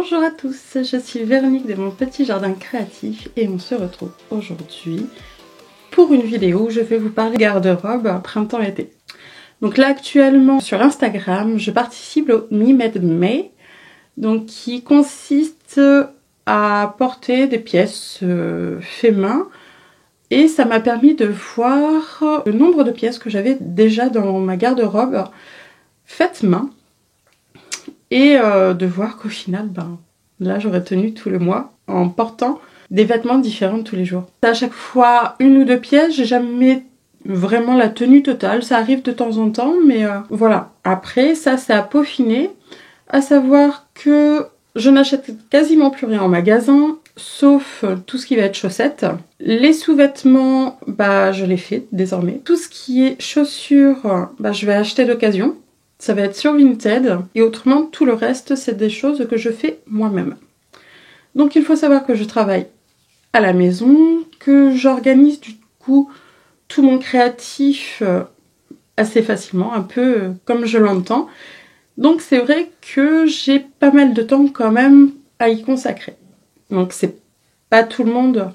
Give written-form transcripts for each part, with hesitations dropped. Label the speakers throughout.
Speaker 1: Bonjour à tous, je suis Véronique de mon petit jardin créatif et on se retrouve aujourd'hui pour une vidéo où je vais vous parler garde-robe printemps-été. Donc là actuellement sur Instagram, je participe au Me Made May, donc qui consiste à porter des pièces fait main, et ça m'a permis de voir le nombre de pièces que j'avais déjà dans ma garde-robe faites main. Et de voir qu'au final, là j'aurais tenu tout le mois en portant des vêtements différents tous les jours. À chaque fois une ou deux pièces, j'ai jamais vraiment la tenue totale, ça arrive de temps en temps, mais voilà. Après ça c'est à peaufiner, à savoir que je n'achète quasiment plus rien en magasin, sauf tout ce qui va être chaussettes. Les sous-vêtements, je les fais désormais. Tout ce qui est chaussures, je vais acheter d'occasion. Ça va être sur Vinted, et autrement tout le reste c'est des choses que je fais moi-même. Donc il faut savoir que je travaille à la maison, que j'organise du coup tout mon créatif assez facilement, un peu comme je l'entends. Donc c'est vrai que j'ai pas mal de temps quand même à y consacrer. Donc c'est pas tout le monde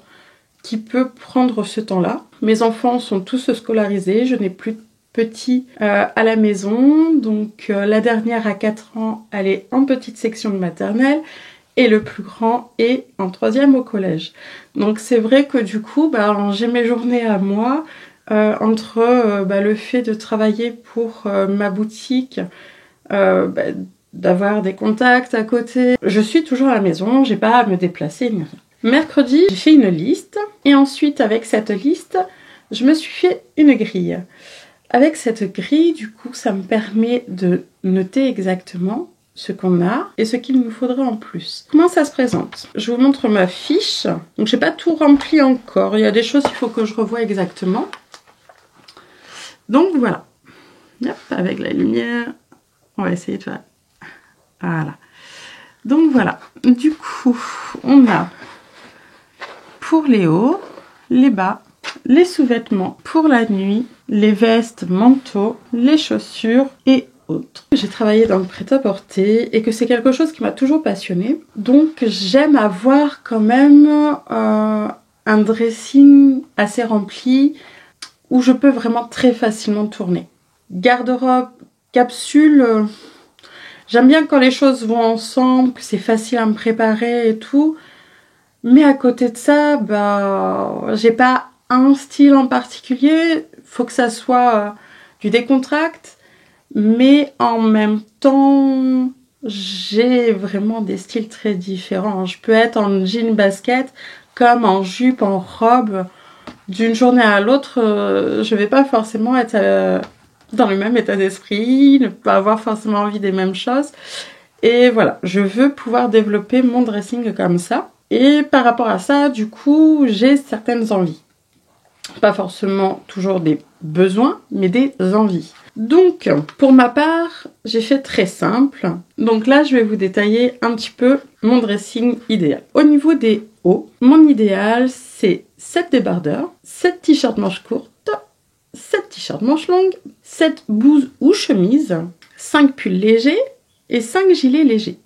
Speaker 1: qui peut prendre ce temps-là. Mes enfants sont tous scolarisés, je n'ai plus de petits à la maison, donc la dernière à 4 ans, elle est en petite section de maternelle et le plus grand est en 3e au collège. Donc c'est vrai que du coup j'ai mes journées à moi entre le fait de travailler pour ma boutique, d'avoir des contacts à côté. Je suis toujours à la maison, j'ai pas à me déplacer ni rien. Mercredi, j'ai fait une liste et ensuite avec cette liste, je me suis fait une grille. Avec cette grille, du coup, ça me permet de noter exactement ce qu'on a et ce qu'il nous faudra en plus. Comment ça se présente? Je vous montre ma fiche. Donc, j'ai pas tout rempli encore. Il y a des choses qu'il faut que je revoie exactement. Donc, voilà. Hop, avec la lumière, on va essayer de faire... Voilà. Donc, voilà. Du coup, on a pour les hauts, les bas, les sous-vêtements pour la nuit, les vestes, manteaux, les chaussures et autres. J'ai travaillé dans le prêt-à-porter et que c'est quelque chose qui m'a toujours passionnée. Donc j'aime avoir quand même un dressing assez rempli où je peux vraiment très facilement tourner. Garde-robe, capsule, j'aime bien quand les choses vont ensemble, que c'est facile à me préparer et tout. Mais à côté de ça, j'ai pas un style en particulier, faut que ça soit du décontracte, mais en même temps, j'ai vraiment des styles très différents. Je peux être en jean basket, comme en jupe, en robe. D'une journée à l'autre, je vais pas forcément être dans le même état d'esprit, ne pas avoir forcément envie des mêmes choses. Et voilà, je veux pouvoir développer mon dressing comme ça. Et par rapport à ça, du coup, j'ai certaines envies. Pas forcément toujours des besoins, mais des envies. Donc, pour ma part, j'ai fait très simple. Donc là, je vais vous détailler un petit peu mon dressing idéal. Au niveau des hauts, mon idéal, c'est 7 débardeurs, 7 t-shirts manches courtes, 7 t-shirts manches longues, 7 blouses ou chemises, 5 pulls légers et 5 gilets légers.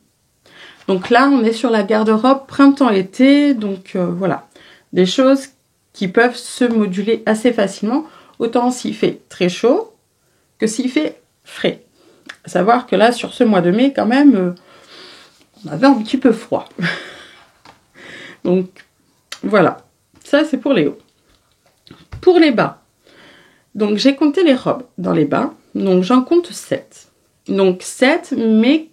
Speaker 1: Donc là, on est sur la garde-robe printemps-été, donc voilà, des choses qui peuvent se moduler assez facilement, autant s'il fait très chaud que s'il fait frais. À savoir que là, sur ce mois de mai, quand même, on avait un petit peu froid. Donc voilà, ça c'est pour les hauts. Pour les bas, donc j'ai compté les robes dans les bas, donc j'en compte 7. Donc 7, mais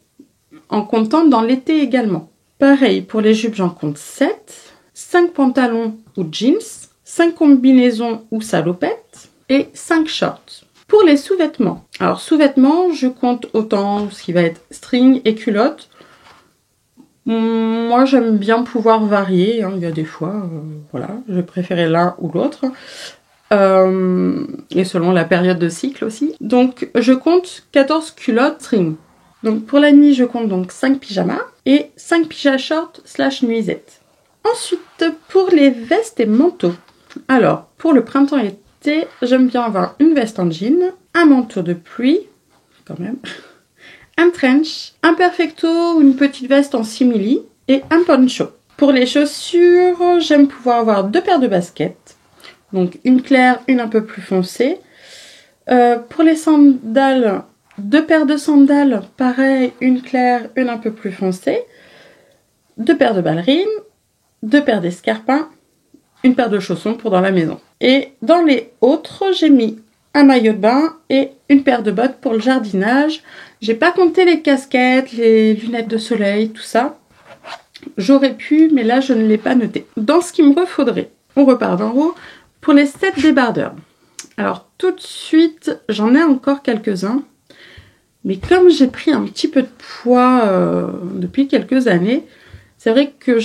Speaker 1: en comptant dans l'été également. Pareil, pour les jupes, j'en compte 7. 5 pantalons ou jeans, 5 combinaisons ou salopettes et 5 shorts. Pour les sous-vêtements, alors sous-vêtements, je compte autant ce qui va être string et culotte. Moi, j'aime bien pouvoir varier. Il y a des fois, voilà, je vais préférer l'un ou l'autre. Et selon la période de cycle aussi. Donc, je compte 14 culottes string. Donc pour la nuit, je compte donc 5 pyjamas et 5 pyjamas shorts / nuisettes. Ensuite, pour les vestes et manteaux. Alors, pour le printemps-été, j'aime bien avoir une veste en jean, un manteau de pluie, quand même, un trench, un perfecto ou une petite veste en simili et un poncho. Pour les chaussures, j'aime pouvoir avoir 2 paires de baskets. Donc une claire, une un peu plus foncée. Pour les sandales, 2 paires de sandales, pareil, une claire, une un peu plus foncée. 2 paires de ballerines, 2 paires d'escarpins, une paire de chaussons pour dans la maison. Et dans les autres, j'ai mis un maillot de bain et une paire de bottes pour le jardinage. J'ai pas compté les casquettes, les lunettes de soleil, tout ça. J'aurais pu, mais là je ne l'ai pas noté. Dans ce qu'il me refaudrait, on repart d'en haut, pour les 7 débardeurs. Alors tout de suite, j'en ai encore quelques-uns. Mais comme j'ai pris un petit peu de poids depuis quelques années, c'est vrai que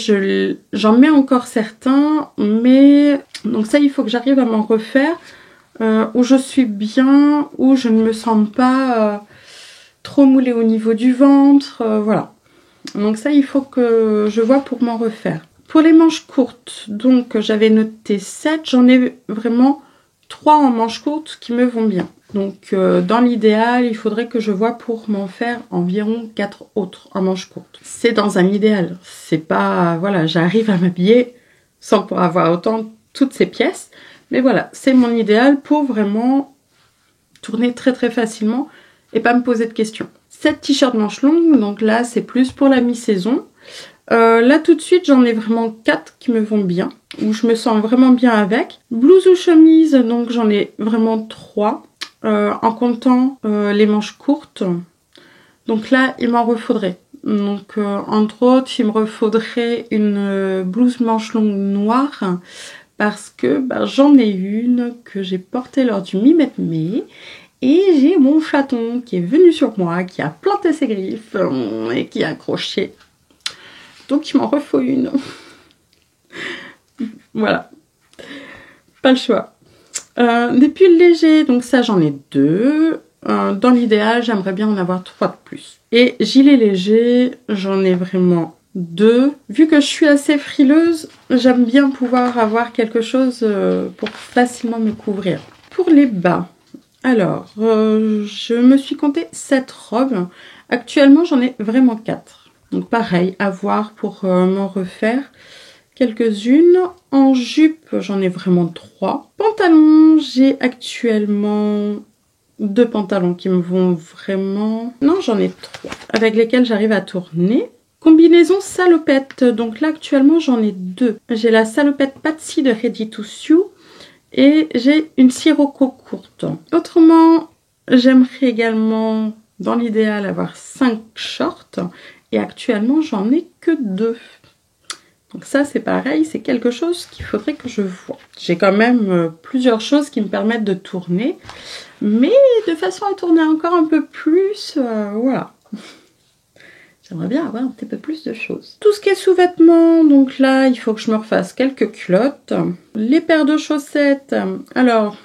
Speaker 1: j'en mets encore certains, mais donc ça il faut que j'arrive à m'en refaire, où je suis bien, où je ne me sens pas trop moulée au niveau du ventre, voilà. Donc ça il faut que je vois pour m'en refaire. Pour les manches courtes, donc j'avais noté 7, j'en ai vraiment 3 en manches courtes qui me vont bien. Donc dans l'idéal, il faudrait que je vois pour m'en faire environ 4 autres en manches courtes. C'est dans un idéal, c'est pas, voilà, j'arrive à m'habiller sans pouvoir avoir autant toutes ces pièces. Mais voilà, c'est mon idéal pour vraiment tourner très très facilement et pas me poser de questions. 7 t-shirts manches longues, donc là c'est plus pour la mi-saison. Là tout de suite j'en ai vraiment 4 qui me vont bien, où je me sens vraiment bien avec. Blouse ou chemise, donc j'en ai vraiment 3, en comptant les manches courtes. Donc là il m'en refaudrait. Donc entre autres il me refaudrait une blouse manche longue noire, parce que j'en ai une que j'ai portée lors du mi-mai. Et j'ai mon chaton qui est venu sur moi, qui a planté ses griffes et qui a accroché. Donc il m'en refaut une. Voilà. Pas le choix. Des pulls légers, donc ça j'en ai 2. Dans l'idéal, j'aimerais bien en avoir 3 de plus. Et gilets légers, j'en ai vraiment 2. Vu que je suis assez frileuse, j'aime bien pouvoir avoir quelque chose pour facilement me couvrir. Pour les bas, alors, je me suis compté 7 robes. Actuellement, j'en ai vraiment 4. Donc pareil, à voir pour m'en refaire quelques-unes. En jupe, j'en ai vraiment 3. Pantalons, j'ai actuellement 2 pantalons qui me vont vraiment... Non, j'en ai 3 avec lesquels j'arrive à tourner. Combinaison salopette, donc là actuellement j'en ai 2. J'ai la salopette Patsy de Ready to Sew. Et j'ai une sirocco courte. Autrement, j'aimerais également, dans l'idéal, avoir 5 shorts. Et actuellement, j'en ai que 2. Donc ça, c'est pareil, c'est quelque chose qu'il faudrait que je voie. J'ai quand même plusieurs choses qui me permettent de tourner. Mais de façon à tourner encore un peu plus, voilà. J'aimerais bien avoir un petit peu plus de choses. Tout ce qui est sous-vêtements, donc là, il faut que je me refasse quelques culottes. Les paires de chaussettes. Alors,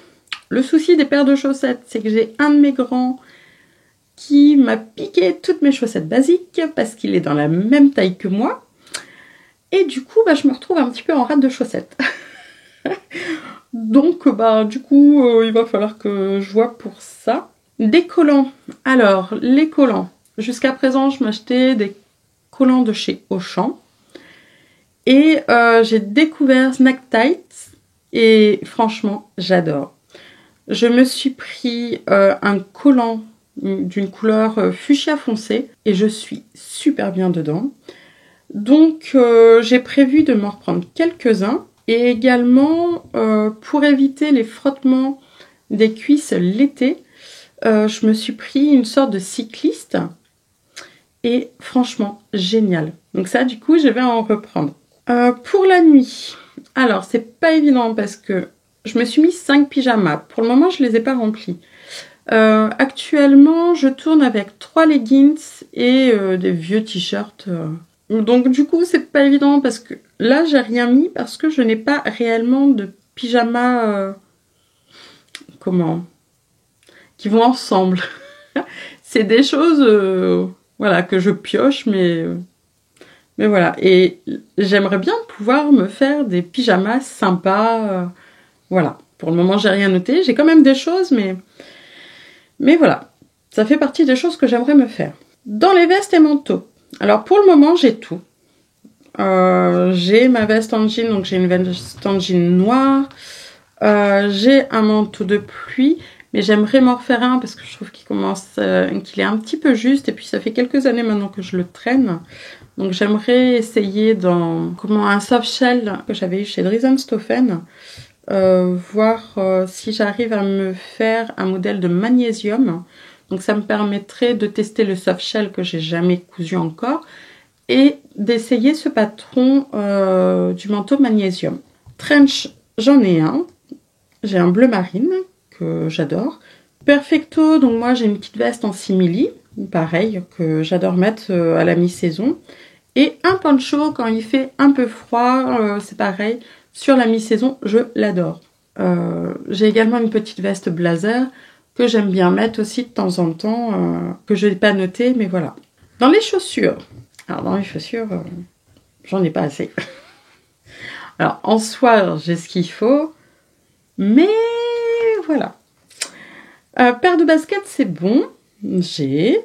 Speaker 1: le souci des paires de chaussettes, c'est que j'ai un de mes grands qui m'a piqué toutes mes chaussettes basiques parce qu'il est dans la même taille que moi. Et du coup, je me retrouve un petit peu en rate de chaussettes. Donc, du coup, il va falloir que je vois pour ça. Des collants. Alors, les collants. Jusqu'à présent, je m'achetais des collants de chez Auchan. Et j'ai découvert Snack Tights. Et franchement, j'adore. Je me suis pris un collant d'une couleur fuchsia foncé. Et je suis super bien dedans. Donc, j'ai prévu de m'en reprendre quelques-uns. Et également, pour éviter les frottements des cuisses l'été, je me suis pris une sorte de cycliste. Et franchement, génial. Donc ça, du coup, je vais en reprendre. Pour la nuit, alors, c'est pas évident parce que je me suis mis 5 pyjamas. Pour le moment, je les ai pas remplis. Actuellement, je tourne avec 3 leggings et des vieux t-shirts. Donc, du coup, c'est pas évident parce que là, j'ai rien mis parce que je n'ai pas réellement de pyjamas... qui vont ensemble. C'est des choses... voilà, que je pioche, mais voilà. Et j'aimerais bien pouvoir me faire des pyjamas sympas. Voilà. Pour le moment, j'ai rien noté. J'ai quand même des choses, mais voilà. Ça fait partie des choses que j'aimerais me faire. Dans les vestes et manteaux, alors pour le moment j'ai tout. J'ai ma veste en jean, donc j'ai une veste en jean noire. J'ai un manteau de pluie, mais j'aimerais m'en refaire un parce que je trouve qu'il est un petit peu juste, et puis ça fait quelques années maintenant que je le traîne. Donc j'aimerais essayer dans un soft shell que j'avais eu chez Dries & voir si j'arrive à me faire un modèle de magnésium. Donc ça me permettrait de tester le soft shell que j'ai jamais cousu encore et d'essayer ce patron du manteau magnésium. Trench, j'en ai un. J'ai un bleu marine que j'adore. Perfecto, donc moi j'ai une petite veste en simili, pareil, que j'adore mettre à la mi-saison. Et un poncho quand il fait un peu froid, c'est pareil, sur la mi-saison, je l'adore. J'ai également une petite veste blazer que j'aime bien mettre aussi de temps en temps, que je n'ai pas noté, mais voilà. Dans les chaussures, alors dans les chaussures, j'en ai pas assez. Alors en soi, j'ai ce qu'il faut, mais voilà. Paire de baskets, c'est bon, j'ai.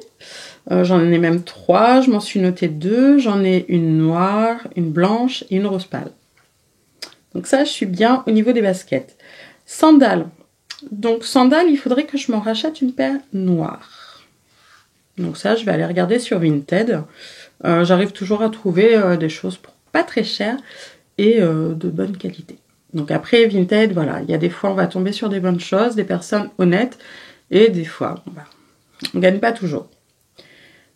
Speaker 1: J'en ai même 3, je m'en suis noté 2. J'en ai une noire, une blanche et une rose pâle. Donc ça, je suis bien au niveau des baskets. Sandales. Donc sandales, il faudrait que je m'en rachète une paire noire. Donc ça, je vais aller regarder sur Vinted. J'arrive toujours à trouver des choses pour pas très cher et de bonne qualité. Donc après, Vinted, voilà, il y a des fois, on va tomber sur des bonnes choses, des personnes honnêtes, et des fois, on gagne pas toujours.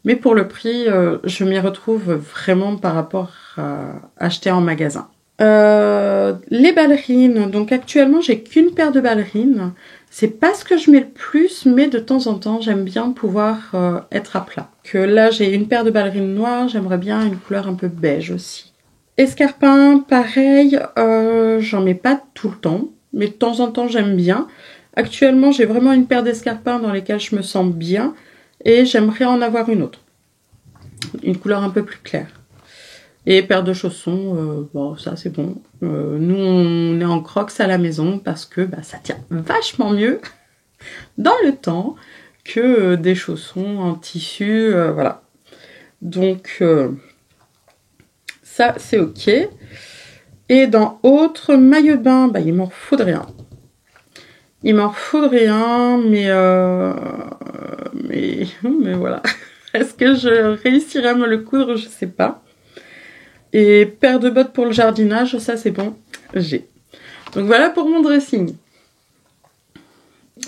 Speaker 1: Mais pour le prix, je m'y retrouve vraiment par rapport à acheter en magasin. Les ballerines, donc actuellement j'ai qu'une paire de ballerines. C'est pas ce que je mets le plus, mais de temps en temps j'aime bien pouvoir être à plat. Que là j'ai une paire de ballerines noires, j'aimerais bien une couleur un peu beige aussi. Escarpins, pareil, j'en mets pas tout le temps, mais de temps en temps j'aime bien. Actuellement j'ai vraiment une paire d'escarpins dans lesquels je me sens bien. Et j'aimerais en avoir une autre. Une couleur un peu plus claire. Et paire de chaussons, bon ça c'est bon. Nous on est en crocs à la maison parce que ça tient vachement mieux dans le temps que des chaussons en tissu, voilà. Donc ça c'est ok. Et dans autre maillot de bain, il m'en faudrait un. Il m'en faudrait un, mais voilà. Est-ce que je réussirai à me le coudre? Je sais pas. Et paire de bottes pour le jardinage, ça c'est bon, j'ai. Donc voilà pour mon dressing.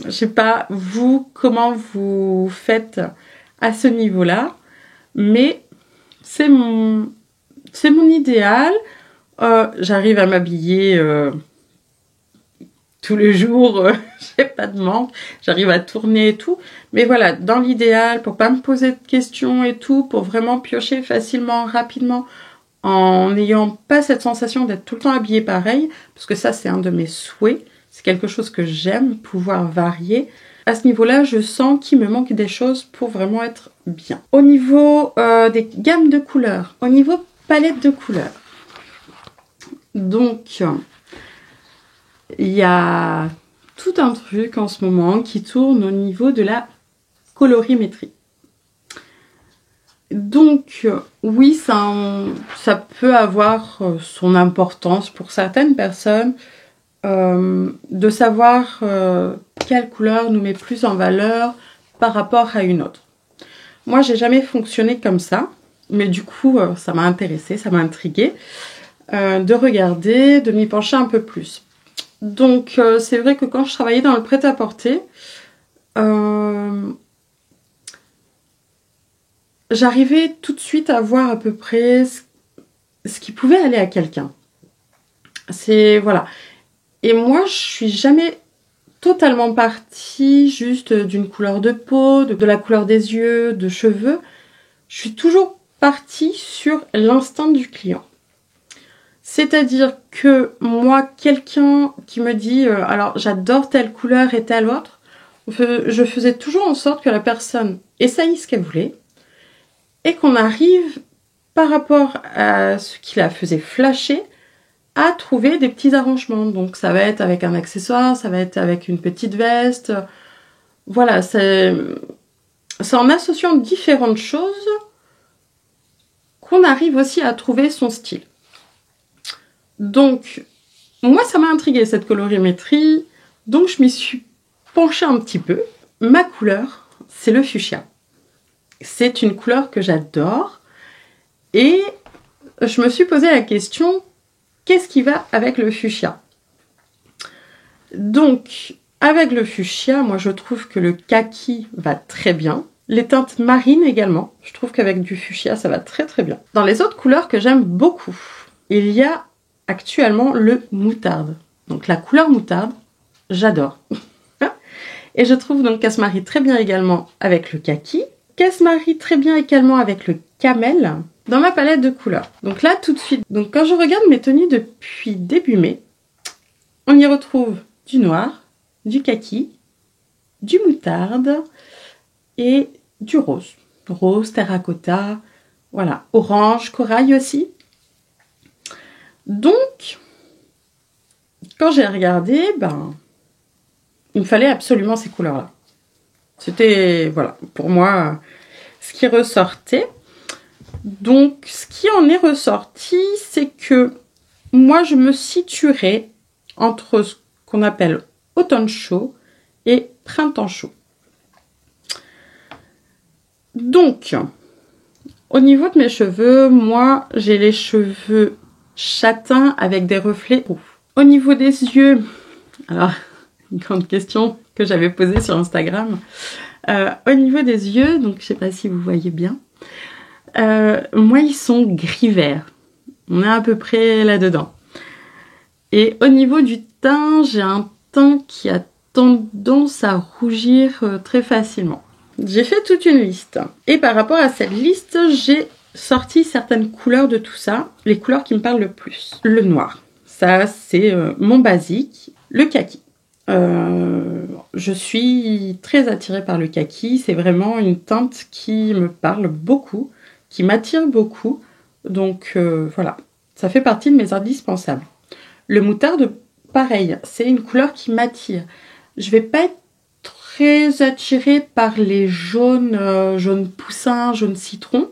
Speaker 1: Je sais pas, vous, comment vous faites à ce niveau-là, mais c'est mon idéal. J'arrive à m'habiller tous les jours, j'ai pas de manque, j'arrive à tourner et tout. Mais voilà, dans l'idéal, pour pas me poser de questions et tout, pour vraiment piocher facilement, rapidement, en n'ayant pas cette sensation d'être tout le temps habillée pareil, parce que ça c'est un de mes souhaits, c'est quelque chose que j'aime, pouvoir varier. À ce niveau-là, je sens qu'il me manque des choses pour vraiment être bien. Au niveau des gammes de couleurs, au niveau palette de couleurs, donc il y a tout un truc en ce moment qui tourne au niveau de la colorimétrie. Donc oui, ça peut avoir son importance pour certaines personnes de savoir quelle couleur nous met plus en valeur par rapport à une autre. Moi, j'ai jamais fonctionné comme ça, mais du coup, ça m'a intéressée, ça m'a intriguée de regarder, de m'y pencher un peu plus. Donc, c'est vrai que quand je travaillais dans le prêt-à-porter, j'arrivais tout de suite à voir à peu près ce qui pouvait aller à quelqu'un. C'est, voilà. Et moi, je suis jamais totalement partie juste d'une couleur de peau, de la couleur des yeux, de cheveux. Je suis toujours partie sur l'instinct du client. C'est-à-dire que moi, quelqu'un qui me dit alors j'adore telle couleur et telle autre, je faisais toujours en sorte que la personne essaye ce qu'elle voulait et qu'on arrive par rapport à ce qui la faisait flasher à trouver des petits arrangements. Donc ça va être avec un accessoire, ça va être avec une petite veste. Voilà, c'est en associant différentes choses qu'on arrive aussi à trouver son style. Donc, moi, ça m'a intriguée cette colorimétrie, donc je m'y suis penchée un petit peu. Ma couleur, c'est le fuchsia. C'est une couleur que j'adore et je me suis posé la question, qu'est-ce qui va avec le fuchsia? Donc, avec le fuchsia, moi je trouve que le kaki va très bien. Les teintes marines également, je trouve qu'avec du fuchsia, ça va très très bien. Dans les autres couleurs que j'aime beaucoup, il y a actuellement le moutarde. Donc la couleur moutarde, j'adore. Et je trouve donc qu'elle se marie très bien également avec le kaki, qu'elle se marie très bien également avec le camel dans ma palette de couleurs. Donc là, tout de suite, donc quand je regarde mes tenues depuis début mai, on y retrouve du noir, du kaki, du moutarde et du rose. Rose, terracotta, voilà, orange, corail aussi. Donc, quand j'ai regardé, il me fallait absolument ces couleurs-là. C'était, voilà, pour moi, ce qui ressortait. Donc, ce qui en est ressorti, c'est que moi, je me situerais entre ce qu'on appelle automne chaud et printemps chaud. Donc, au niveau de mes cheveux, moi, j'ai les cheveux châtains avec des reflets roux. Au niveau des yeux, alors, une grande question que j'avais posée sur Instagram. Au niveau des yeux, donc je sais pas si vous voyez bien, moi ils sont gris-vert. On est à peu près là-dedans. Et au niveau du teint, j'ai un teint qui a tendance à rougir très facilement. J'ai fait toute une liste. Et par rapport à cette liste, j'ai sorti certaines couleurs de tout ça. Les couleurs qui me parlent le plus. Le noir, ça c'est mon basique. Le kaki. Je suis très attirée par le kaki. C'est vraiment une teinte qui me parle beaucoup, qui m'attire beaucoup. Donc voilà, ça fait partie de mes indispensables. Le moutarde, pareil, c'est une couleur qui m'attire. Je vais pas être très attirée par les jaunes, jaune poussin, jaune citron.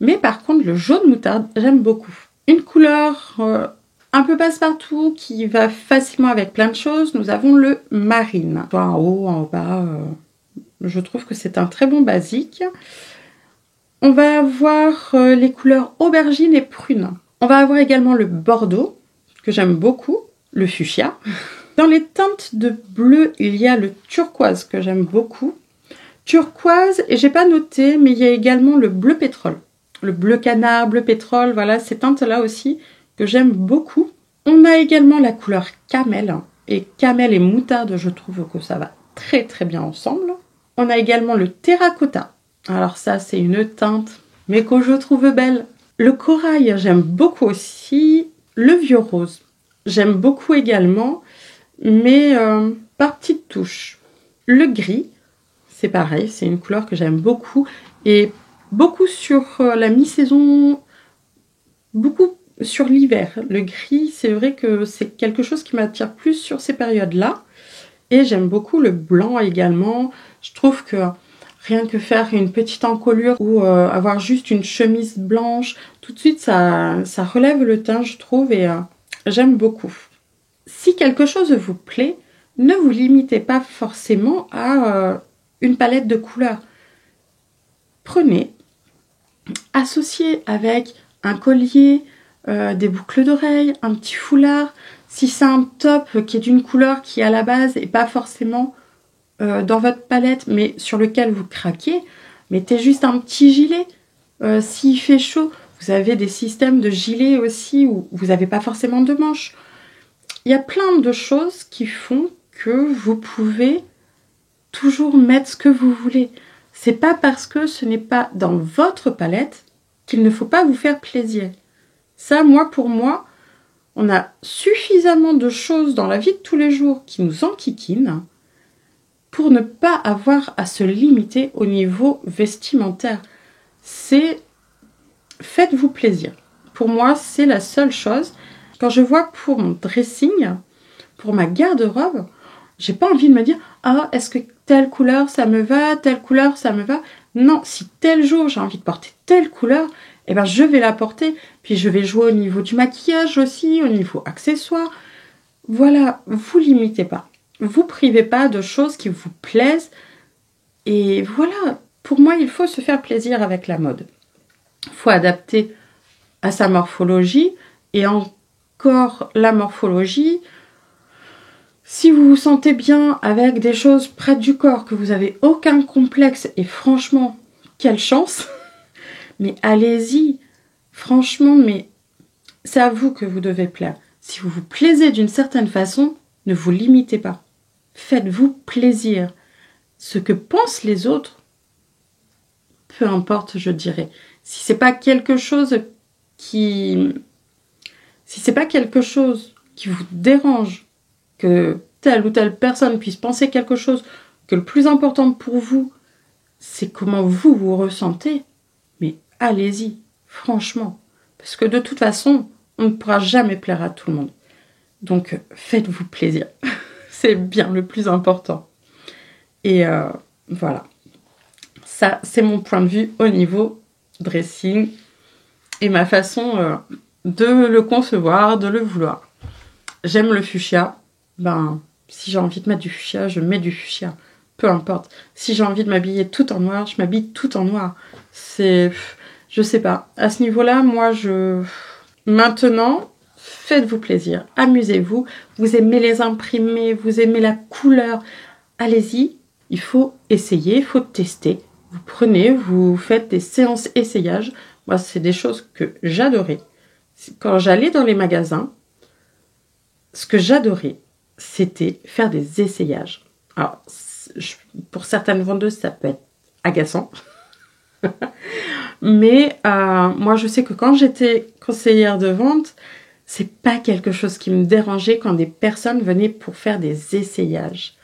Speaker 1: Mais par contre, le jaune moutarde, j'aime beaucoup. Une couleur un peu passe-partout qui va facilement avec plein de choses. Nous avons le marine. Soit en haut, en bas, je trouve que c'est un très bon basique. On va avoir les couleurs aubergine et prune. On va avoir également le bordeaux, que j'aime beaucoup, le fuchsia. Dans les teintes de bleu, il y a le turquoise que j'aime beaucoup. Turquoise, et j'ai pas noté, mais il y a également le bleu pétrole. Le bleu canard, bleu pétrole, voilà, ces teintes-là aussi que j'aime beaucoup. On a également la couleur camel. Et camel et moutarde, je trouve que ça va très très bien ensemble. On a également le terracotta. Alors ça, c'est une teinte, mais que je trouve belle. Le corail, j'aime beaucoup aussi. Le vieux rose, j'aime beaucoup également, mais par petites touches. Le gris, c'est pareil, c'est une couleur que j'aime beaucoup. Et beaucoup sur la mi-saison, beaucoup sur l'hiver. Le gris, c'est vrai que c'est quelque chose qui m'attire plus sur ces périodes-là. Et j'aime beaucoup le blanc également. Je trouve que rien que faire une petite encolure ou avoir juste une chemise blanche, tout de suite ça relève le teint, je trouve, et j'aime beaucoup. Si quelque chose vous plaît, ne vous limitez pas forcément à une palette de couleurs. Prenez, associez avec un collier, des boucles d'oreilles, un petit foulard. Si c'est un top qui est d'une couleur qui à la base n'est pas forcément dans votre palette, mais sur lequel vous craquez, mettez juste un petit gilet. S'il fait chaud, vous avez des systèmes de gilets aussi où vous n'avez pas forcément de manches. Il y a plein de choses qui font que vous pouvez toujours mettre ce que vous voulez. C'est pas parce que ce n'est pas dans votre palette qu'il ne faut pas vous faire plaisir. Ça, pour moi, on a suffisamment de choses dans la vie de tous les jours qui nous enquiquinent pour ne pas avoir à se limiter au niveau vestimentaire. C'est faites-vous plaisir. Pour moi, c'est la seule chose. Quand je vois pour mon dressing, pour ma garde-robe, j'ai pas envie de me dire « Ah, est-ce que telle couleur ça me va, telle couleur ça me va. Non, si tel jour j'ai envie de porter telle couleur, eh ben je vais la porter. Puis je vais jouer au niveau du maquillage aussi, au niveau accessoires. Voilà, vous limitez pas. Vous privez pas de choses qui vous plaisent. Et voilà, pour moi, il faut se faire plaisir avec la mode. Il faut adapter à sa morphologie. Et encore la morphologie, si vous vous sentez bien avec des choses près du corps, que vous n'avez aucun complexe, et franchement, quelle chance, mais allez-y, franchement, mais c'est à vous que vous devez plaire. Si vous vous plaisez d'une certaine façon, ne vous limitez pas. Faites-vous plaisir. Ce que pensent les autres, peu importe, je dirais. Si c'est pas quelque chose qui vous dérange, que telle ou telle personne puisse penser quelque chose, que le plus important pour vous, c'est comment vous vous ressentez, mais allez-y, franchement. Parce que de toute façon, on ne pourra jamais plaire à tout le monde. Donc, faites-vous plaisir. C'est bien le plus important. Et voilà. Ça, c'est mon point de vue au niveau dressing et ma façon de le concevoir, de le vouloir. J'aime le fuchsia. Ben, si j'ai envie de mettre du fuchsia, je mets du fuchsia. Peu importe. Si j'ai envie de m'habiller tout en noir, je m'habille tout en noir. Je sais pas. À ce niveau-là, Maintenant, faites-vous plaisir. Amusez-vous. Vous aimez les imprimés, vous aimez la couleur. Allez-y. Il faut essayer, il faut tester. Vous prenez, vous faites des séances essayage. Moi, c'est des choses que j'adorais. Quand j'allais dans les magasins, ce que j'adorais, c'était faire des essayages. Alors, pour certaines vendeuses, ça peut être agaçant. Mais moi, je sais que quand j'étais conseillère de vente, c'est pas quelque chose qui me dérangeait quand des personnes venaient pour faire des essayages.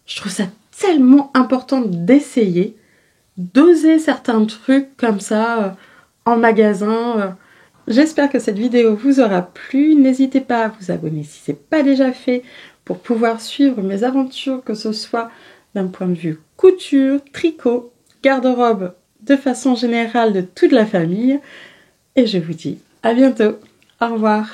Speaker 1: Je trouve ça tellement important d'essayer, d'oser certains trucs comme ça en magasin. J'espère que cette vidéo vous aura plu. N'hésitez pas à vous abonner si ce n'est pas déjà fait pour pouvoir suivre mes aventures, que ce soit d'un point de vue couture, tricot, garde-robe, de façon générale de toute la famille. Et je vous dis à bientôt. Au revoir.